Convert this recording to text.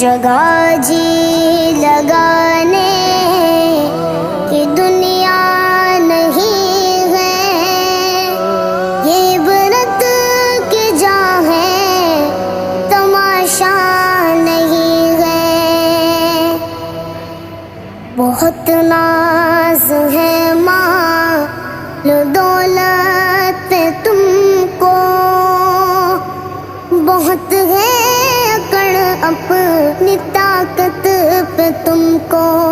جگہ جی لگانے کی دنیا نہیں ہے، یہ عبرت کی جا ہے تماشا نہیں ہے۔ بہت ناز ہے مال دولت پہ تم کو، بہت ہے اکڑ اپنی طاقت پہ تم کو۔